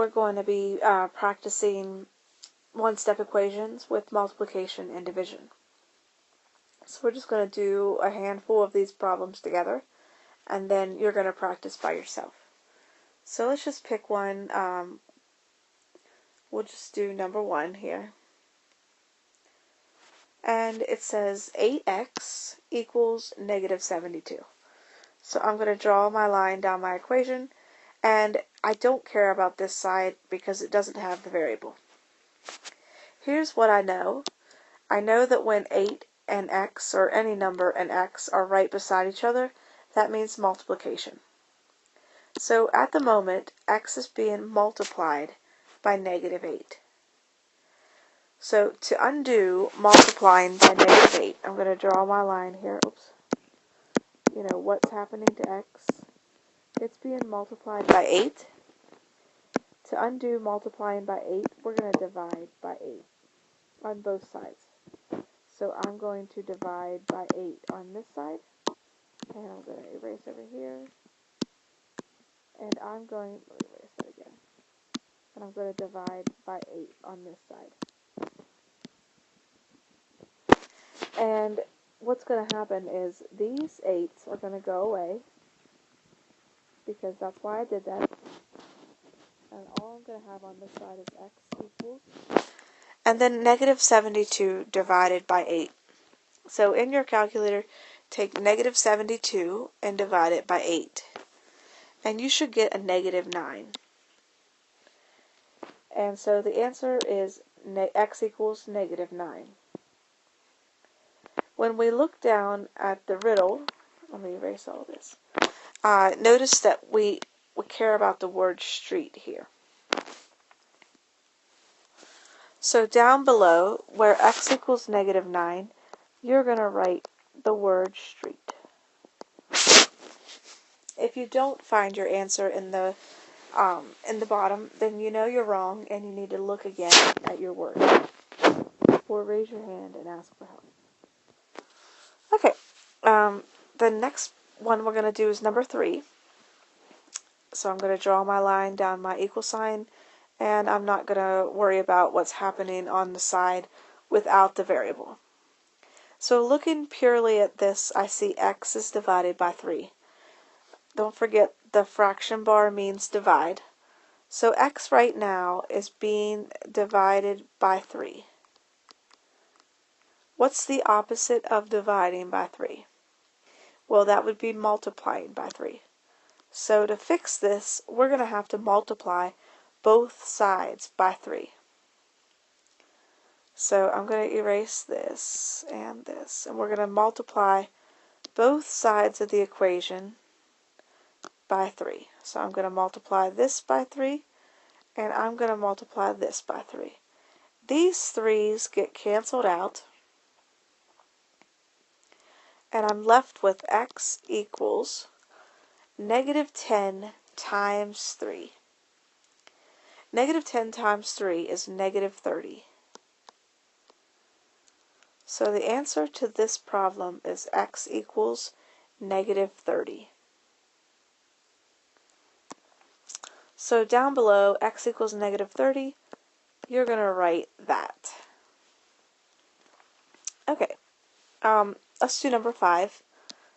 we're going to be practicing one-step equations with multiplication and division. So we're just going to do a handful of these problems together, and then you're going to practice by yourself. So let's just pick one. We'll just do number 1 here. And it says 8x equals negative 72. So I'm going to draw my line down my equation, and I don't care about this side because it doesn't have the variable. Here's what I know. I know that when 8 and x, or any number and x, are right beside each other, that means multiplication. So at the moment, x is being multiplied by negative 8. So to undo multiplying by negative 8, I'm going to draw my line here. Oops. You know, what's happening to x? It's being multiplied by 8. To undo multiplying by 8, we're going to divide by 8 on both sides. So I'm going to divide by 8 on this side, and I'm going to erase over here, and I'm going to erase that again, and I'm going to divide by 8 on this side. And what's going to happen is these 8s are going to go away, because that's why I did that. And all I'm going to have on this side is x equals, and then negative 72 divided by 8. So in your calculator, take negative 72 and divide it by 8. And you should get a negative 9. And so the answer is x equals negative 9. When we look down at the riddle, let me erase all this. Notice that we care about the word street here. So down below, where x equals negative 9, you're going to write the word street. If you don't find your answer in the bottom, then you know you're wrong and you need to look again at your word. Or raise your hand and ask for help. Okay, the next one we're going to do is number 3. So I'm going to draw my line down my equal sign, and I'm not going to worry about what's happening on the side without the variable. So looking purely at this, I see x is divided by 3. Don't forget the fraction bar means divide. So x right now is being divided by 3. What's the opposite of dividing by 3? Well, that would be multiplying by 3. So to fix this, we're going to have to multiply both sides by 3. So I'm going to erase this, and we're going to multiply both sides of the equation by 3. So I'm going to multiply this by 3, and I'm going to multiply this by 3. These 3's get canceled out, and I'm left with x equals negative 10 times 3. Negative 10 times 3 is negative 30. So the answer to this problem is x equals negative 30. So down below, x equals negative 30, you're going to write that. Okay, let's do number 5.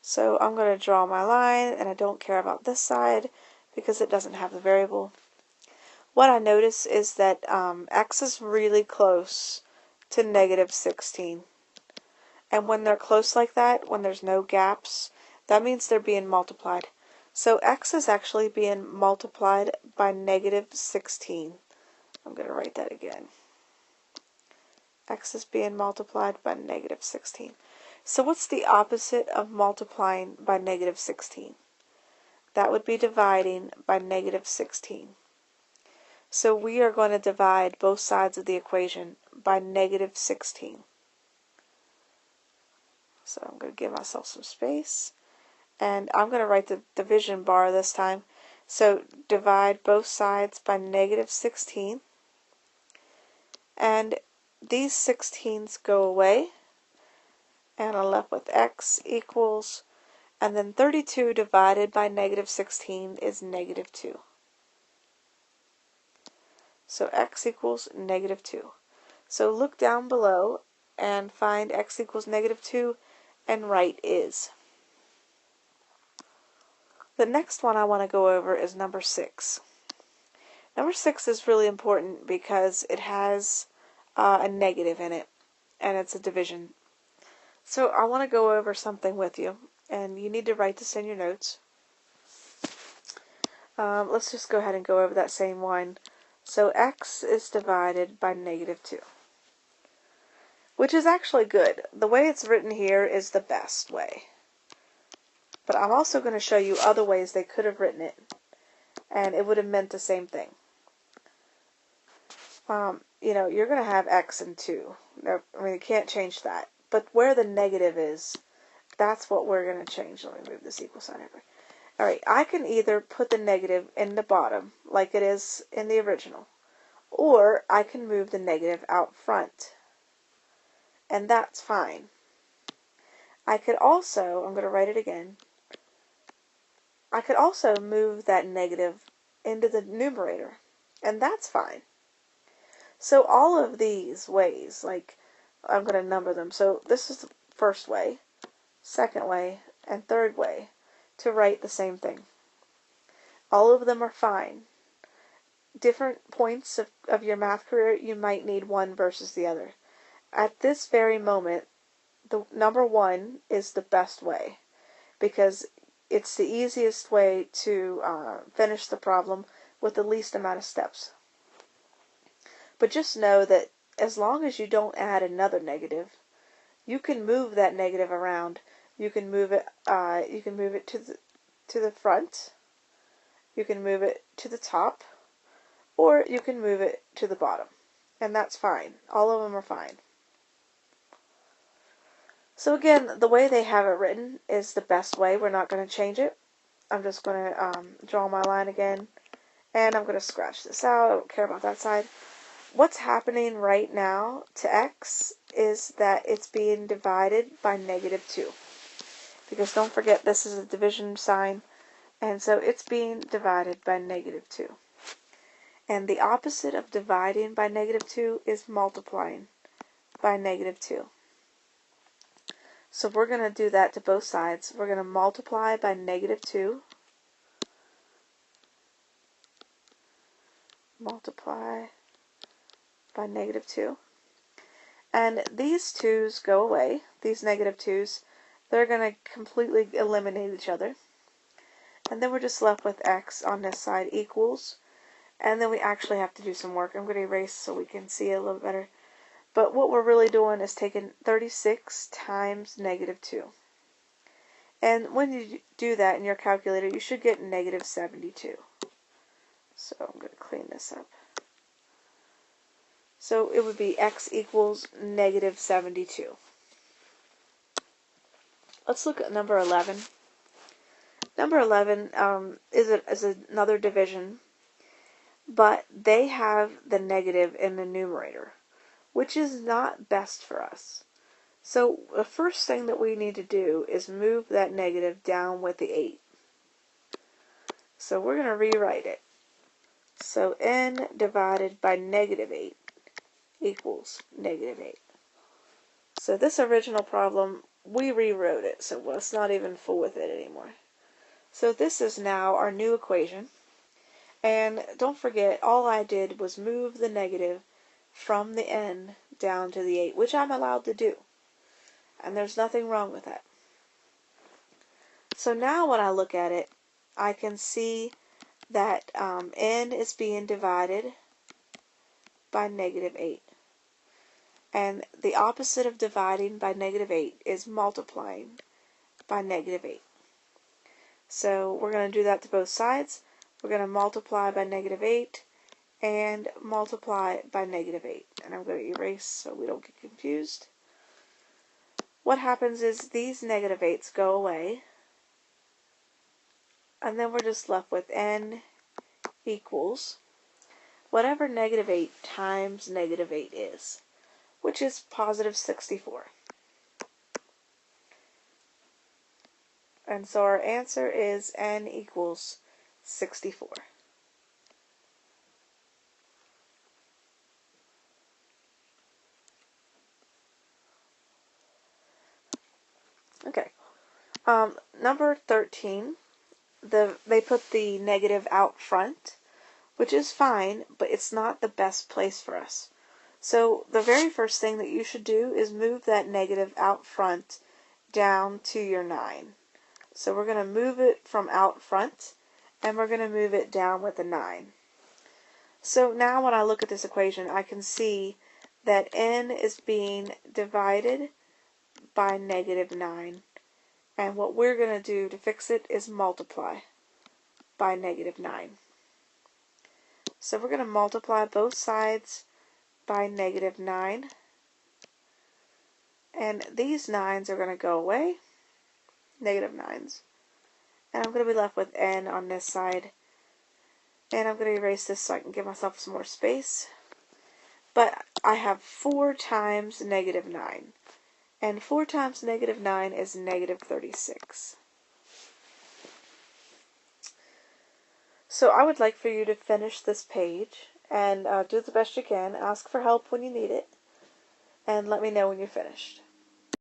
So I'm going to draw my line, and I don't care about this side because it doesn't have the variable. What I notice is that x is really close to negative 16. And when they're close like that, when there's no gaps, that means they're being multiplied. So x is actually being multiplied by negative 16. I'm going to write that again. X is being multiplied by negative 16. So what's the opposite of multiplying by negative 16? That would be dividing by negative 16. So we are going to divide both sides of the equation by negative 16. So I'm going to give myself some space. And I'm going to write the division bar this time. So divide both sides by negative 16. And these 16s go away. And I'm left with x equals, and then 32 divided by negative 16 is negative 2. So x equals negative 2. So look down below and find x equals negative 2 and write is. The next one I want to go over is number 6. Number 6 is really important because it has a negative in it, and it's a division. So I want to go over something with you, and you need to write this in your notes. Let's just go ahead and go over that same one. So x is divided by negative 2, which is actually good. The way it's written here is the best way. But I'm also going to show you other ways they could have written it, and it would have meant the same thing. You're going to have x and 2. No, I mean, you can't change that. But where the negative is, that's what we're going to change. Let me move this equal sign over. Alright, I can either put the negative in the bottom, like it is in the original, or I can move the negative out front. And that's fine. I could also, I'm going to write it again, I could also move that negative into the numerator, and that's fine. So all of these ways, like, I'm going to number them. So this is the first way, second way, and third way to write the same thing. All of them are fine. Different points of your math career, you might need one versus the other. At this very moment, the number 1 is the best way because it's the easiest way to finish the problem with the least amount of steps. But just know that as long as you don't add another negative, you can move that negative around. You can move it. To the front. You can move it to the top, or you can move it to the bottom, and that's fine. All of them are fine. So again, the way they have it written is the best way. We're not going to change it. I'm just going to draw my line again, and I'm going to scratch this out. I don't care about that side. What's happening right now to x is that it's being divided by negative 2. Because don't forget, this is a division sign, and so it's being divided by negative 2. And the opposite of dividing by negative 2 is multiplying by negative 2. So we're going to do that to both sides. We're going to multiply by negative 2. Multiply by negative 2. And these 2's go away. These negative 2's, they're going to completely eliminate each other. And then we're just left with x on this side equals. And then we actually have to do some work. I'm going to erase so we can see it a little better. But what we're really doing is taking 36 times negative 2. And when you do that in your calculator, you should get negative 72. So I'm going to clean this up. So it would be x equals negative 72. Let's look at number 11. Number 11 is another division, but they have the negative in the numerator, which is not best for us. So the first thing that we need to do is move that negative down with the 8. So we're going to rewrite it. So n divided by negative 8 equals negative 8. So this original problem, we rewrote it, so let's not even fool with it anymore. So this is now our new equation. And don't forget, all I did was move the negative from the n down to the 8, which I'm allowed to do. And there's nothing wrong with that. So now when I look at it, I can see that n is being divided by negative 8. And the opposite of dividing by negative 8 is multiplying by negative 8. So we're going to do that to both sides. We're going to multiply by negative 8 and multiply by negative 8. And I'm going to erase so we don't get confused. What happens is these negative 8's go away. And then we're just left with n equals whatever negative 8 times negative 8 is, which is positive 64. And so our answer is n equals 64. Number 13, they put the negative out front, which is fine, but it's not the best place for us. So the very first thing that you should do is move that negative out front down to your 9. So we're going to move it from out front, and we're going to move it down with a 9. So now when I look at this equation, I can see that n is being divided by negative 9. And what we're going to do to fix it is multiply by negative 9. So we're going to multiply both sides by negative 9. And these 9s are going to go away, negative 9s. And I'm going to be left with n on this side. And I'm going to erase this so I can give myself some more space. But I have 4 times negative 9. And 4 times negative 9 is negative 36. So I would like for you to finish this page and do the best you can. Ask for help when you need it. And let me know when you're finished.